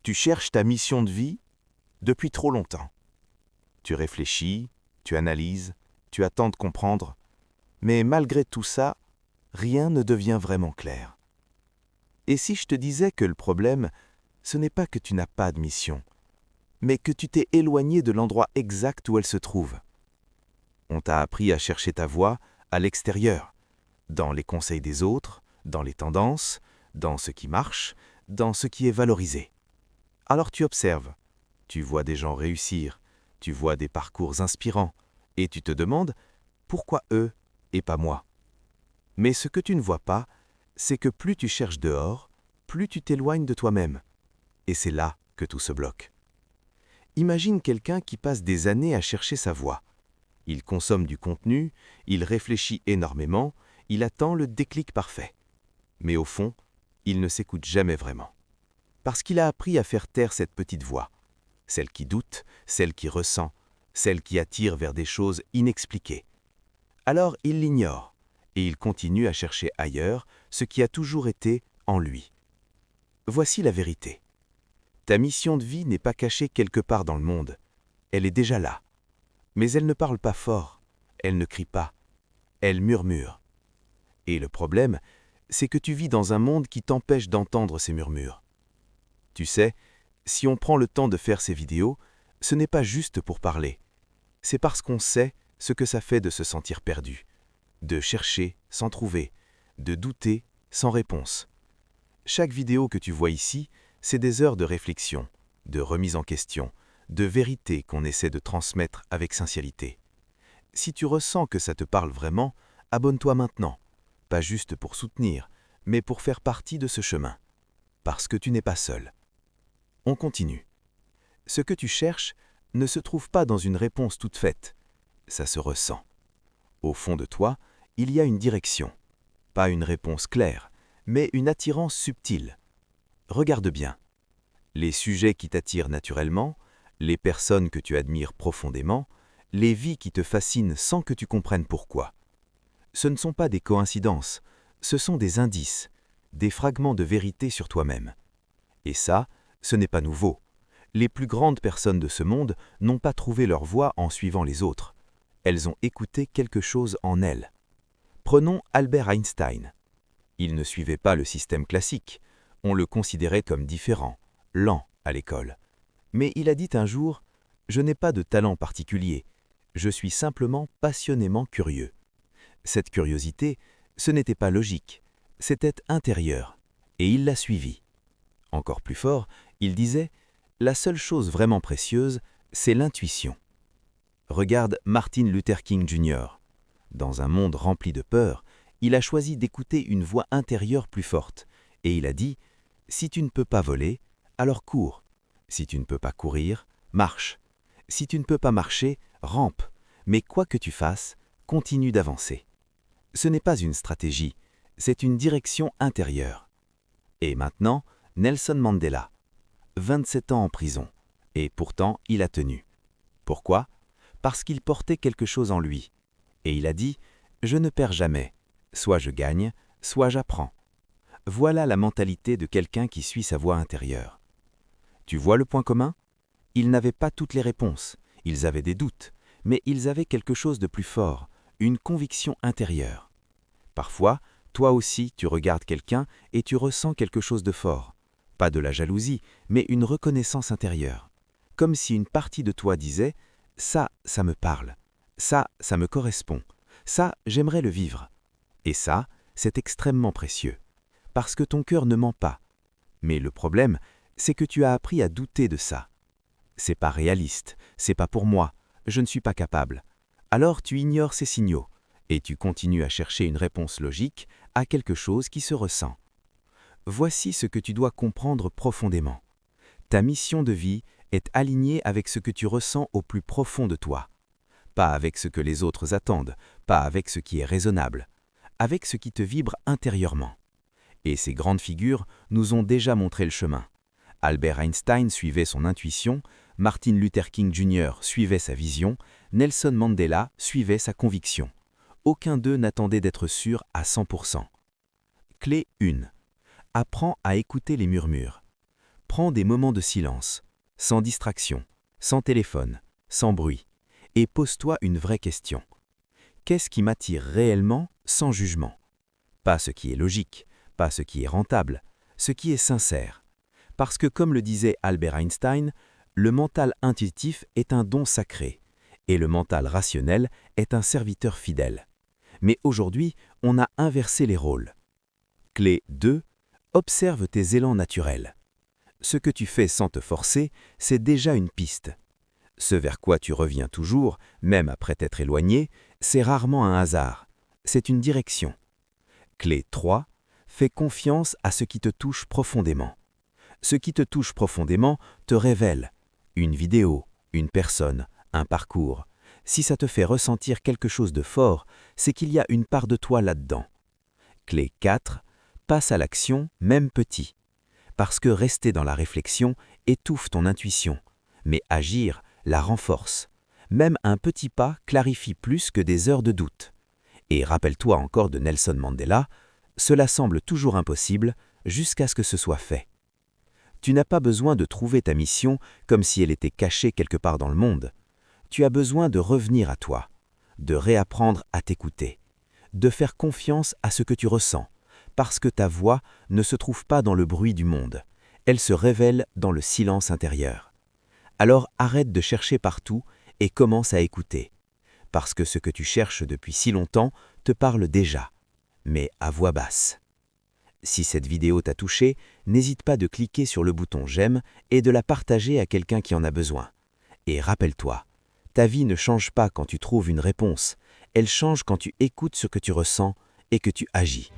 Tu cherches ta mission de vie depuis trop longtemps. Tu réfléchis, tu analyses, tu attends de comprendre, mais malgré tout ça, rien ne devient vraiment clair. Et si je te disais que le problème, ce n'est pas que tu n'as pas de mission, mais que tu t'es éloigné de l'endroit exact où elle se trouve. On t'a appris à chercher ta voie à l'extérieur, dans les conseils des autres, dans les tendances, dans ce qui marche, dans ce qui est valorisé. Alors tu observes, tu vois des gens réussir, tu vois des parcours inspirants, et tu te demandes pourquoi eux et pas moi. Mais ce que tu ne vois pas, c'est que plus tu cherches dehors, plus tu t'éloignes de toi-même. Et c'est là que tout se bloque. Imagine quelqu'un qui passe des années à chercher sa voie. Il consomme du contenu, il réfléchit énormément, il attend le déclic parfait. Mais au fond, il ne s'écoute jamais vraiment. Parce qu'il a appris à faire taire cette petite voix, celle qui doute, celle qui ressent, celle qui attire vers des choses inexpliquées. Alors il l'ignore, et il continue à chercher ailleurs ce qui a toujours été en lui. Voici la vérité. Ta mission de vie n'est pas cachée quelque part dans le monde. Elle est déjà là. Mais elle ne parle pas fort, elle ne crie pas, elle murmure. Et le problème, c'est que tu vis dans un monde qui t'empêche d'entendre ces murmures. Tu sais, si on prend le temps de faire ces vidéos, ce n'est pas juste pour parler. C'est parce qu'on sait ce que ça fait de se sentir perdu, de chercher sans trouver, de douter sans réponse. Chaque vidéo que tu vois ici, c'est des heures de réflexion, de remise en question, de vérité qu'on essaie de transmettre avec sincérité. Si tu ressens que ça te parle vraiment, abonne-toi maintenant, pas juste pour soutenir, mais pour faire partie de ce chemin, parce que tu n'es pas seul. On continue. Ce que tu cherches ne se trouve pas dans une réponse toute faite, ça se ressent. Au fond de toi, il y a une direction, pas une réponse claire, mais une attirance subtile. Regarde bien. Les sujets qui t'attirent naturellement, les personnes que tu admires profondément, les vies qui te fascinent sans que tu comprennes pourquoi. Ce ne sont pas des coïncidences, ce sont des indices, des fragments de vérité sur toi-même. Et ça, ce n'est pas nouveau. Les plus grandes personnes de ce monde n'ont pas trouvé leur voie en suivant les autres. Elles ont écouté quelque chose en elles. Prenons Albert Einstein. Il ne suivait pas le système classique. On le considérait comme différent, lent à l'école. Mais il a dit un jour « Je n'ai pas de talent particulier, je suis simplement passionnément curieux ». Cette curiosité, ce n'était pas logique, c'était intérieur, et il l'a suivi. Encore plus fort, il disait « La seule chose vraiment précieuse, c'est l'intuition ». Regarde Martin Luther King Jr. Dans un monde rempli de peur, il a choisi d'écouter une voix intérieure plus forte, et il a dit « Si tu ne peux pas voler, alors cours. Si tu ne peux pas courir, marche. Si tu ne peux pas marcher, rampe. Mais quoi que tu fasses, continue d'avancer. » Ce n'est pas une stratégie, c'est une direction intérieure. Et maintenant, Nelson Mandela. 27 ans en prison, et pourtant il a tenu. Pourquoi? Parce qu'il portait quelque chose en lui. Et il a dit « Je ne perds jamais. Soit je gagne, soit j'apprends. » Voilà la mentalité de quelqu'un qui suit sa voie intérieure. Tu vois le point commun? Ils n'avaient pas toutes les réponses, ils avaient des doutes, mais ils avaient quelque chose de plus fort, une conviction intérieure. Parfois, toi aussi, tu regardes quelqu'un et tu ressens quelque chose de fort. Pas de la jalousie, mais une reconnaissance intérieure. Comme si une partie de toi disait « ça me parle. Ça me correspond. Ça, j'aimerais le vivre. » Et ça, c'est extrêmement précieux. Parce que ton cœur ne ment pas. Mais le problème, c'est que tu as appris à douter de ça. C'est pas réaliste, c'est pas pour moi, je ne suis pas capable. Alors tu ignores ces signaux et tu continues à chercher une réponse logique à quelque chose qui se ressent. Voici ce que tu dois comprendre profondément. Ta mission de vie est alignée avec ce que tu ressens au plus profond de toi. Pas avec ce que les autres attendent, pas avec ce qui est raisonnable, avec ce qui te vibre intérieurement. Et ces grandes figures nous ont déjà montré le chemin. Albert Einstein suivait son intuition, Martin Luther King Jr. suivait sa vision, Nelson Mandela suivait sa conviction. Aucun d'eux n'attendait d'être sûr à 100%. Clé 1. Apprends à écouter les murmures. Prends des moments de silence, sans distraction, sans téléphone, sans bruit, et pose-toi une vraie question. Qu'est-ce qui m'attire réellement sans jugement? Pas ce qui est logique, pas ce qui est rentable, ce qui est sincère. Parce que comme le disait Albert Einstein, le mental intuitif est un don sacré, et le mental rationnel est un serviteur fidèle. Mais aujourd'hui, on a inversé les rôles. Clé 2. Observe tes élans naturels. Ce que tu fais sans te forcer, c'est déjà une piste. Ce vers quoi tu reviens toujours, même après t'être éloigné, c'est rarement un hasard, c'est une direction. Clé 3. Fais confiance à ce qui te touche profondément. Ce qui te touche profondément te révèle. Une vidéo, une personne, un parcours. Si ça te fait ressentir quelque chose de fort, c'est qu'il y a une part de toi là-dedans. Clé 4. Passe à l'action, même petit. Parce que rester dans la réflexion étouffe ton intuition, mais agir la renforce. Même un petit pas clarifie plus que des heures de doute. Et rappelle-toi encore de Nelson Mandela, cela semble toujours impossible jusqu'à ce que ce soit fait. Tu n'as pas besoin de trouver ta mission comme si elle était cachée quelque part dans le monde. Tu as besoin de revenir à toi, de réapprendre à t'écouter, de faire confiance à ce que tu ressens, parce que ta voix ne se trouve pas dans le bruit du monde, elle se révèle dans le silence intérieur. Alors arrête de chercher partout et commence à écouter, parce que ce que tu cherches depuis si longtemps te parle déjà, mais à voix basse. Si cette vidéo t'a touché, n'hésite pas de cliquer sur le bouton j'aime et de la partager à quelqu'un qui en a besoin. Et rappelle-toi, ta vie ne change pas quand tu trouves une réponse, elle change quand tu écoutes ce que tu ressens et que tu agis.